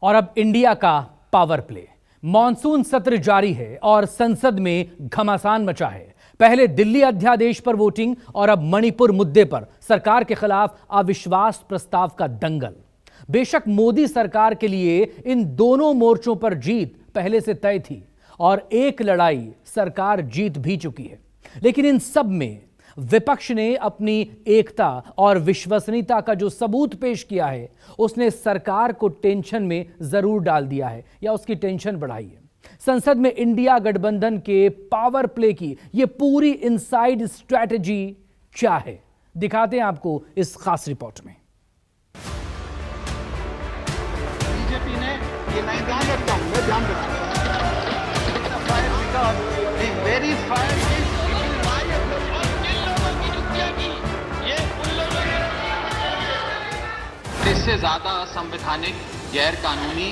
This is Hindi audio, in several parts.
और अब इंडिया का पावर प्ले। मॉनसून सत्र जारी है और संसद में घमासान मचा है। पहले दिल्ली अध्यादेश पर वोटिंग और अब मणिपुर मुद्दे पर सरकार के खिलाफ अविश्वास प्रस्ताव का दंगल। बेशक मोदी सरकार के लिए इन दोनों मोर्चों पर जीत पहले से तय थी और एक लड़ाई सरकार जीत भी चुकी है, लेकिन इन सब में विपक्ष ने अपनी एकता और विश्वसनीयता का जो सबूत पेश किया है, उसने सरकार को टेंशन में जरूर डाल दिया है या उसकी टेंशन बढ़ाई है। संसद में इंडिया गठबंधन के पावर प्ले की यह पूरी इनसाइड स्ट्रैटेजी क्या है, दिखाते हैं आपको इस खास रिपोर्ट में। बीजेपी ने ये नहीं ध्यान रखता हूं, मैं ध्यान रखता हूं। इससे ज्यादा असंवैधानिक, गैर कानूनी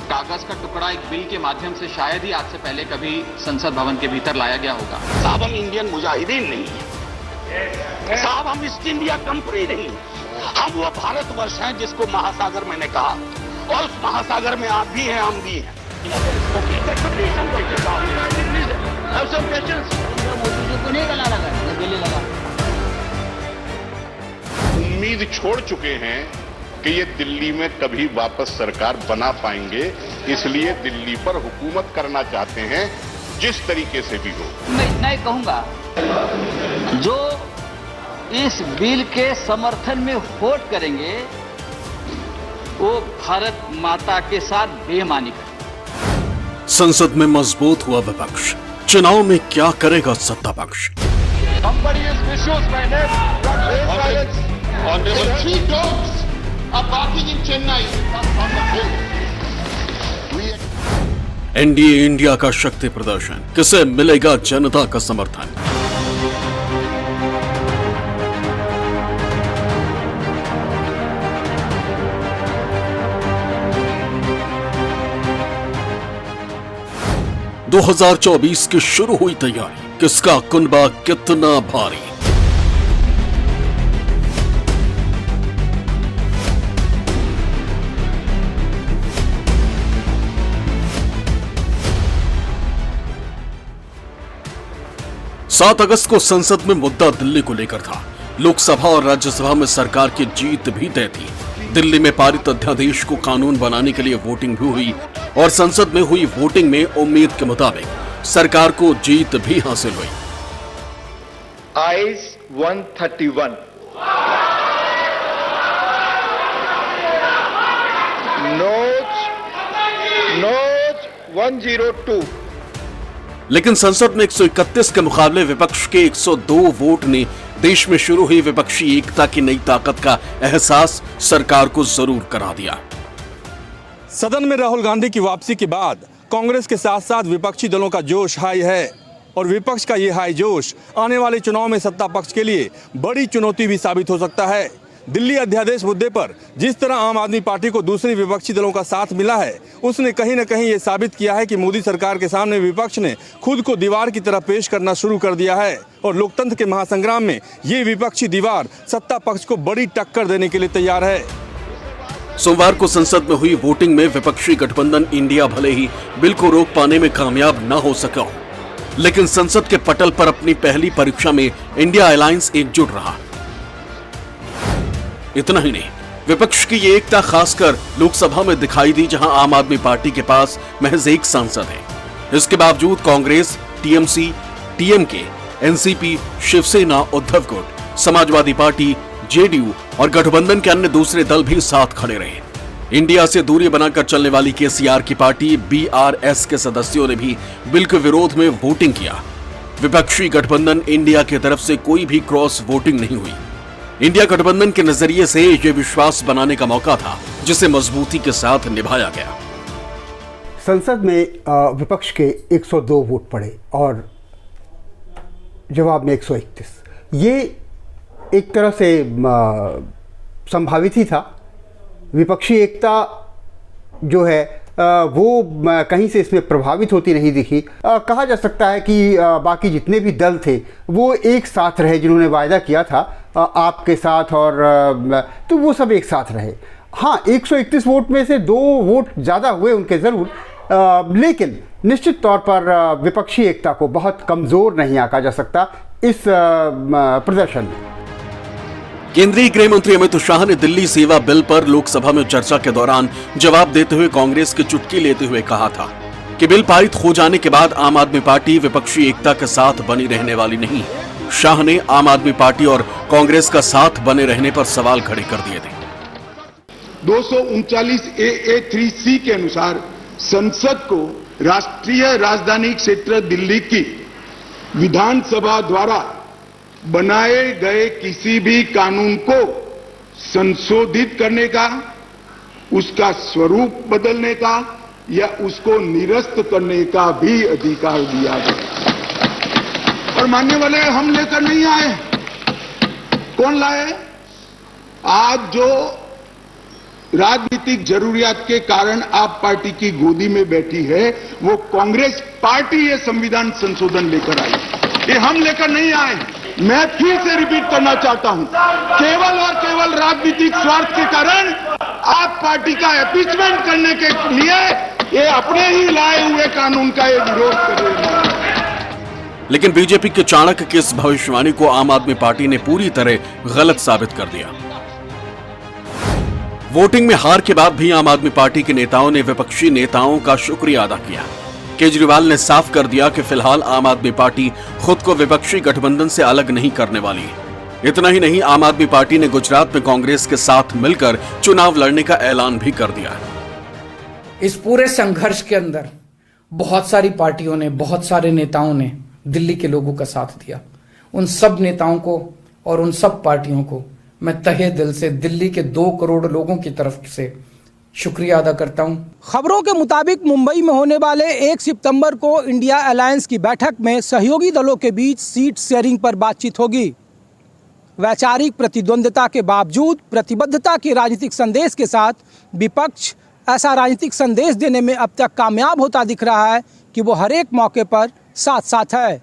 कागज का टुकड़ा एक बिल के माध्यम से शायद ही आज से पहले कभी संसद भवन के भीतर लाया गया होगा। साहब हम इंडियन मुजाहिदीन नहीं है, साहब हम ईस्ट इंडिया कंपनी नहीं, हम वो भारतवर्ष हैं जिसको महासागर मैंने कहा, और उस महासागर में आप भी हैं, हम भी हैं। उम्मीद छोड़ चुके हैं कि ये दिल्ली में कभी वापस सरकार बना पाएंगे, इसलिए दिल्ली पर हुकूमत करना चाहते हैं जिस तरीके से भी हो। मैं इतना ही कहूंगा, जो इस बिल के समर्थन में वोट करेंगे वो भारत माता के साथ बेईमानी करेंगे। संसद में मजबूत हुआ विपक्ष, चुनाव में क्या करेगा सत्ता पक्ष। एनडीए इंडिया का शक्ति प्रदर्शन, किसे मिलेगा जनता का समर्थन। दो 2024 की शुरू हुई तैयारी, किसका कुनबा कितना भारी। सात अगस्त को संसद में मुद्दा दिल्ली को लेकर था। लोकसभा और राज्यसभा में सरकार की जीत भी तय थी। दिल्ली में पारित अध्यादेश को कानून बनाने के लिए वोटिंग भी हुई और संसद में हुई वोटिंग में उम्मीद के मुताबिक सरकार को जीत भी हासिल हुई। Ayes 131, noes 102। लेकिन संसद में 131 के मुकाबले विपक्ष के 102 वोट ने देश में शुरू हुई विपक्षी एकता की नई ताकत का एहसास सरकार को जरूर करा दिया। सदन में राहुल गांधी की वापसी के बाद कांग्रेस के साथ साथ विपक्षी दलों का जोश हाई है और विपक्ष का ये हाई जोश आने वाले चुनाव में सत्ता पक्ष के लिए बड़ी चुनौती भी साबित हो सकता है। दिल्ली अध्यादेश मुद्दे पर जिस तरह आम आदमी पार्टी को दूसरी विपक्षी दलों का साथ मिला है, उसने कहीं न कहीं ये साबित किया है कि मोदी सरकार के सामने विपक्ष ने खुद को दीवार की तरह पेश करना शुरू कर दिया है और लोकतंत्र के महासंग्राम में ये विपक्षी दीवार सत्ता पक्ष को बड़ी टक्कर देने के लिए तैयार है। सोमवार को संसद में हुई वोटिंग में विपक्षी गठबंधन इंडिया भले ही बिल को रोक पाने में कामयाब न हो सका, लेकिन संसद के पटल पर अपनी पहली परीक्षा में इंडिया अलायंस एकजुट रहा। इतना ही नहीं, विपक्ष की ये एकता खासकर लोकसभा में दिखाई दी, जहां आम आदमी पार्टी के पास महज एक सांसद है। इसके बावजूद कांग्रेस, टीएमसी, टीएमके, एनसीपी, शिवसेना, उद्धव गुट, समाजवादी पार्टी, जेडीयू और गठबंधन के अन्य दूसरे दल भी साथ खड़े रहे। इंडिया से दूरी बनाकर चलने वाली केसीआर की पार्टी बीआरएस के सदस्यों ने भी बिल के विरोध में वोटिंग किया। विपक्षी गठबंधन इंडिया की तरफ से कोई भी क्रॉस वोटिंग नहीं हुई। इंडिया गठबंधन के नजरिए से यह विश्वास बनाने का मौका था, जिसे मजबूती के साथ निभाया गया। संसद में विपक्ष के 102 वोट पड़े और जवाब में 131। ये एक तरह से संभावित ही था। विपक्षी एकता जो है वो कहीं से इसमें प्रभावित होती नहीं दिखी। कहा जा सकता है कि बाकी जितने भी दल थे वो एक साथ रहे, जिन्होंने वायदा किया था आपके साथ, और तो वो सब एक साथ रहे। हाँ, 131 वोट में से 2 वोट ज़्यादा हुए उनके ज़रूर, लेकिन निश्चित तौर पर विपक्षी एकता को बहुत कमज़ोर नहीं आंका जा सकता इस प्रदर्शन में। केंद्रीय गृह मंत्री अमित शाह ने दिल्ली सेवा बिल पर लोकसभा में चर्चा के दौरान जवाब देते हुए कांग्रेस की चुटकी लेते हुए कहा था कि बिल पारित हो जाने के बाद आम आदमी पार्टी विपक्षी एकता के साथ बनी रहने वाली नहीं है। शाह ने आम आदमी पार्टी और कांग्रेस का साथ बने रहने पर सवाल खड़े कर दिए थे। 239 AA3C के अनुसार संसद को राष्ट्रीय राजधानी क्षेत्र दिल्ली की विधानसभा द्वारा बनाए गए किसी भी कानून को संशोधित करने का, उसका स्वरूप बदलने का या उसको निरस्त करने का भी अधिकार दिया गया। और मानने वाले हम लेकर नहीं आए, कौन लाए? आज जो राजनीतिक जरूरियात के कारण आप पार्टी की गोदी में बैठी है, वो कांग्रेस पार्टी ये संविधान संशोधन लेकर आई। ये हम लेकर नहीं आए। मैं फिर से रिपीट करना चाहता हूं, केवल और केवल राजनीतिक स्वार्थ के कारण आप पार्टी का एपीचमेंट करने के लिए ये अपने ही लाए हुए कानून का ये विरोध कर रहे हैं। लेकिन बीजेपी के चाणक्य की इस भविष्यवाणी को आम आदमी पार्टी ने पूरी तरह गलत साबित कर दिया। वोटिंग में हार के बाद भी आम आदमी पार्टी के नेताओं ने विपक्षी नेताओं का शुक्रिया अदा किया। केजरीवाल ने साफ कर दिया कि फिलहाल आम आदमी पार्टी खुद को विपक्षी गठबंधन से अलग नहीं करने वाली है। इतना ही नहीं, आम आदमी पार्टी ने गुजरात में कांग्रेस के साथ मिलकर चुनाव लड़ने का ऐलान भी कर दिया है। इस पूरे संघर्ष के अंदर बहुत सारी पार्टियों ने, बहुत सारे नेताओं ने दिल्ली के लोगों का साथ दिया। उन सब नेताओं को और उन सब पार्टियों को मैं तहे दिल से दिल्ली के 2 करोड़ लोगों की तरफ से शुक्रिया अदा करता हूं। खबरों के मुताबिक मुंबई में होने वाले 1 सितंबर को इंडिया अलायंस की बैठक में सहयोगी दलों के बीच सीट शेयरिंग पर बातचीत होगी। वैचारिक प्रतिद्वंद्विता के बावजूद प्रतिबद्धता के राजनीतिक संदेश के साथ विपक्ष ऐसा राजनीतिक संदेश देने में अब तक कामयाब होता दिख रहा है कि वो हर एक मौके पर साथ साथ है।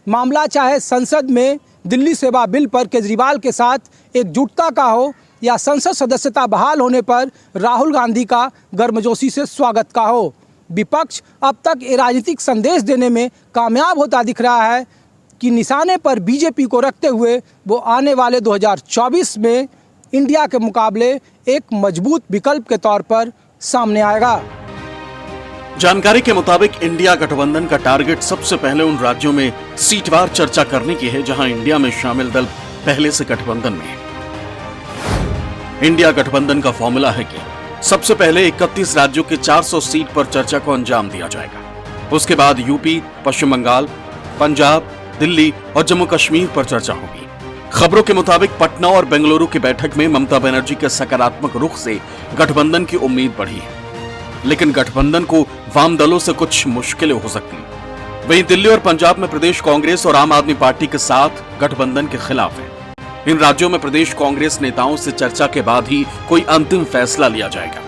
मामला चाहे संसद में दिल्ली सेवा बिल पर केजरीवाल के साथ एकजुटता का हो या संसद सदस्यता बहाल होने पर राहुल गांधी का गर्मजोशी से स्वागत का हो, विपक्ष अब तक ये राजनीतिक संदेश देने में कामयाब होता दिख रहा है कि निशाने पर बीजेपी को रखते हुए वो आने वाले 2024 में इंडिया के मुकाबले एक मजबूत विकल्प के तौर पर सामने आएगा। जानकारी के मुताबिक इंडिया गठबंधन का टारगेट सबसे पहले उन राज्यों में सीटवार चर्चा करने की है जहां इंडिया में शामिल दल पहले से गठबंधन में है। इंडिया गठबंधन का फॉर्मूला है कि सबसे पहले 31 राज्यों के 400 सीट पर चर्चा को अंजाम दिया जाएगा। उसके बाद यूपी, पश्चिम बंगाल, पंजाब, दिल्ली और जम्मू कश्मीर पर चर्चा होगी। खबरों के मुताबिक पटना और बेंगलुरु की बैठक में ममता बनर्जी के सकारात्मक रुख से गठबंधन की उम्मीद बढ़ी है, लेकिन गठबंधन को वाम दलों से कुछ मुश्किलें हो सकती हैं। वहीं दिल्ली और पंजाब में प्रदेश कांग्रेस और आम आदमी पार्टी के साथ गठबंधन के खिलाफ है। इन राज्यों में प्रदेश कांग्रेस नेताओं से चर्चा के बाद ही कोई अंतिम फैसला लिया जाएगा।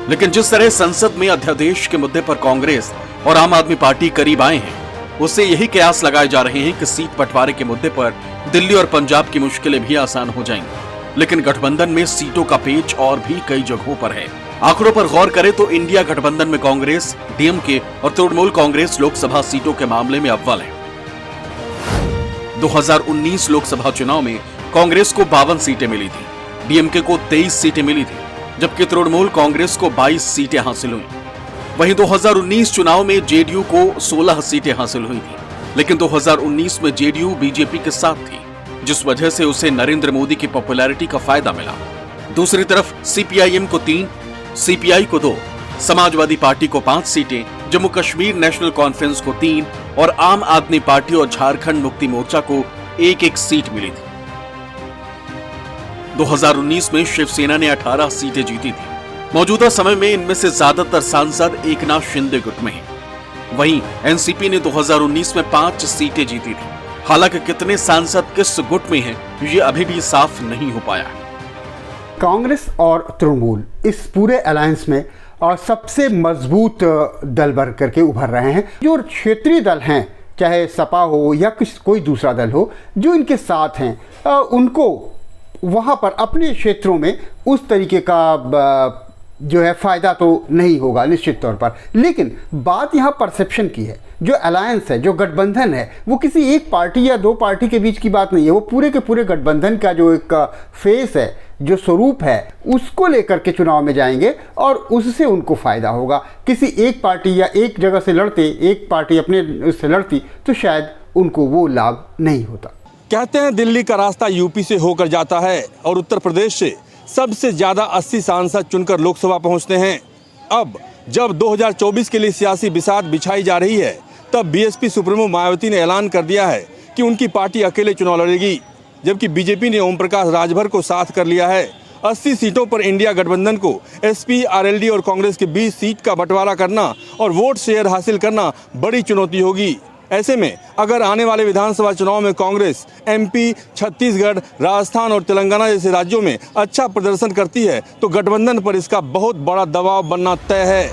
लेकिन जिस तरह संसद में अध्यादेश के मुद्दे पर कांग्रेस और आम आदमी पार्टी करीब आए हैं, उससे यही कयास लगाए जा रहे हैं कि सीट बंटवारे के मुद्दे पर दिल्ली और पंजाब की मुश्किलें भी आसान हो जाएंगी। लेकिन गठबंधन में सीटों का पेच और भी कई जगहों पर है। आंकड़ों पर गौर करें तो इंडिया गठबंधन में कांग्रेस, डीएमके और तृणमूल कांग्रेस लोकसभा सीटों के मामले में अव्वल है। 2019 लोकसभा चुनाव में कांग्रेस को 52 सीटें मिली थी, डीएमके को 23 सीटें मिली थी, जबकि तृणमूल कांग्रेस को 22 सीटें हासिल हुई। वहीं 2019 चुनाव में जेडीयू को 16 सीटें हासिल हुई थी, लेकिन 2019 में जेडीयू बीजेपी के साथ थी, जिस वजह से उसे नरेंद्र मोदी की पॉपुलैरिटी का फायदा मिला। दूसरी तरफ सीपीआईएम को 3, सीपीआई को 2, समाजवादी पार्टी को 5 सीटें, जम्मू कश्मीर नेशनल कॉन्फ्रेंस को 3 और आम आदमी पार्टी और झारखंड मुक्ति मोर्चा को 1-1 सीट मिली थी। 2019 में शिवसेना ने 18 सीटें जीती थी। मौजूदा समय में इनमें से ज्यादातर सांसद एकनाथ शिंदे गुट में हैं। वहीं एनसीपी ने 2019 में 5 सीटें जीती थी। हालांकि कितने सांसद किस गुट में हैं, ये अभी भी साफ नहीं हो पाया। कांग्रेस और तृणमूल इस पूरे अलायंस में और सबसे मजबूत दल बन करके उभर रहे हैं। जो क्षेत्रीय दल हैं, चाहे सपा हो या कोई दूसरा दल हो, जो इनके साथ हैं, उनको वहाँ पर अपने क्षेत्रों में उस तरीके का जो है फ़ायदा तो नहीं होगा निश्चित तौर पर। लेकिन बात यहाँ परसेप्शन की है। जो अलायंस है, जो गठबंधन है, वो किसी एक पार्टी या दो पार्टी के बीच की बात नहीं है। वो पूरे के पूरे गठबंधन का जो एक फेस है, जो स्वरूप है, उसको लेकर के चुनाव में जाएंगे और उससे उनको फ़ायदा होगा। किसी एक पार्टी या एक जगह से लड़ते, एक पार्टी अपने उससे लड़ती तो शायद उनको वो लाभ नहीं होता। कहते हैं दिल्ली का रास्ता यूपी से होकर जाता है और उत्तर प्रदेश से सबसे ज्यादा 80 सांसद चुनकर लोकसभा पहुंचते हैं। अब जब 2024 के लिए सियासी बिसात बिछाई जा रही है, तब बीएसपी सुप्रीमो मायावती ने ऐलान कर दिया है कि उनकी पार्टी अकेले चुनाव लड़ेगी, जबकि बीजेपी ने ओम प्रकाश राजभर को साथ कर लिया है। 80 सीटों पर इंडिया गठबंधन को एसपी, आरएलडी और कांग्रेस के 20 सीट का बंटवारा करना और वोट शेयर हासिल करना बड़ी चुनौती होगी। ऐसे में अगर आने वाले विधानसभा चुनाव में कांग्रेस एमपी, छत्तीसगढ़, राजस्थान और तेलंगाना जैसे राज्यों में अच्छा प्रदर्शन करती है तो गठबंधन पर इसका बहुत बड़ा दबाव बनना तय है।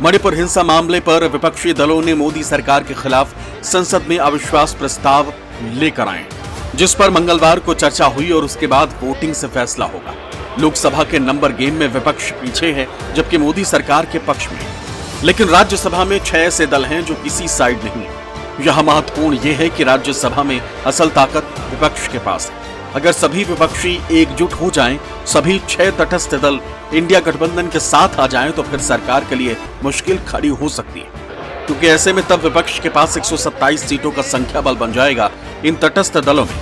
मणिपुर हिंसा मामले पर विपक्षी दलों ने मोदी सरकार के खिलाफ संसद में अविश्वास प्रस्ताव लेकर आए, जिस पर मंगलवार को चर्चा हुई और उसके बाद वोटिंग से फैसला होगा। लोकसभा के नंबर गेम में विपक्ष पीछे है, जबकि मोदी सरकार के पक्ष में। लेकिन राज्यसभा में 6 ऐसे दल हैं जो किसी साइड नहीं। यह महत्वपूर्ण यह है कि राज्यसभा में असल ताकत विपक्ष के पास है। अगर सभी विपक्षी एकजुट हो जाएं, सभी 6 तटस्थ दल इंडिया गठबंधन के साथ आ जाएं, तो फिर सरकार के लिए मुश्किल खड़ी हो सकती है, क्योंकि ऐसे में तब विपक्ष के पास 127 सीटों का संख्या बल बन जाएगा। इन तटस्थ दलों में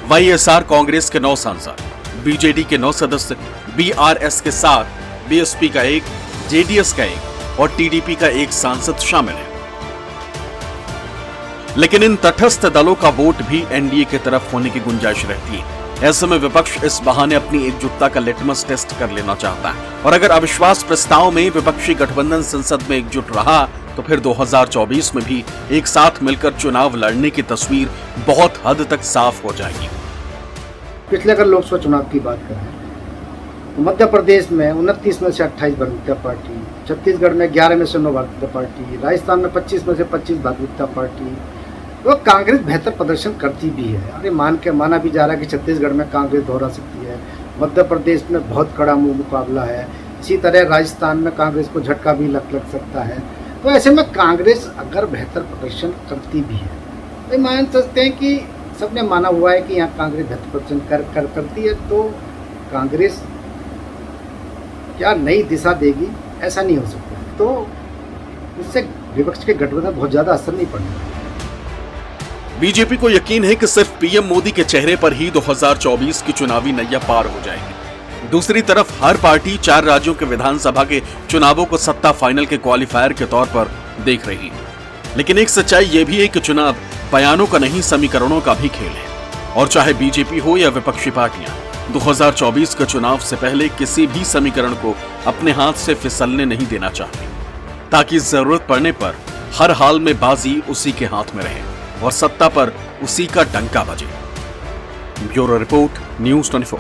वाईएसआर कांग्रेस के 9 सांसद, बीजेडी के 9 सदस्य, बीआरएस के 7, बीएसपी का 1, जेडीएस का 1 और टीडीपी का 1 सांसद शामिल है। लेकिन इन तटस्थ दलों का वोट भी एनडीए की तरफ होने की गुंजाइश रहती है। ऐसे में विपक्ष इस बहाने अपनी एकजुटता का लिटमस टेस्ट कर लेना चाहता है। और अगर अविश्वास प्रस्ताव में विपक्षी गठबंधन संसद में एकजुट रहा तो फिर 2024 में भी एक साथ मिलकर चुनाव लड़ने की तस्वीर बहुत हद तक साफ हो जाएगी। पिछले अगर लोकसभा चुनाव की बात करें तो मध्य प्रदेश में 29 में से 28 भारतीय जनता पार्टी, छत्तीसगढ़ में 11 में से 9 भारतीय जनता पार्टी, राजस्थान में 25 में से 25 भारतीय जनता पार्टी। तो कांग्रेस बेहतर प्रदर्शन करती भी है। अरे माना भी जा रहा है कि छत्तीसगढ़ में कांग्रेस दोहरा सकती है, मध्य प्रदेश में बहुत कड़ा मुकाबला है, इसी तरह राजस्थान में कांग्रेस को झटका भी लग सकता है। तो ऐसे में कांग्रेस अगर बेहतर प्रदर्शन करती भी है तो मान सकते हैं कि सबने माना हुआ है कि यहाँ कांग्रेस बेहतर प्रदर्शन करती है, तो कांग्रेस क्या नई दिशा देगी ऐसा नहीं हो सकता। तो इससे विपक्ष के गठबंधन बहुत ज़्यादा असर नहीं पड़ेगा। बीजेपी को यकीन है कि सिर्फ पीएम मोदी के चेहरे पर ही 2024 की चुनावी नैया पार हो जाएगी। दूसरी तरफ हर पार्टी 4 राज्यों के विधानसभा के चुनावों को सत्ता फाइनल के क्वालिफायर के तौर पर देख रही है। लेकिन एक सच्चाई यह भी है कि चुनाव बयानों का नहीं, समीकरणों का भी खेल है। और चाहे बीजेपी हो या विपक्षी पार्टियां, 2024 के चुनाव से पहले किसी भी समीकरण को अपने हाथ से फिसलने नहीं देना चाहते, ताकि जरूरत पड़ने पर हर हाल में बाजी उसी के हाथ में रहे और सत्ता पर उसी का डंका बजे। Bureau report, news 24।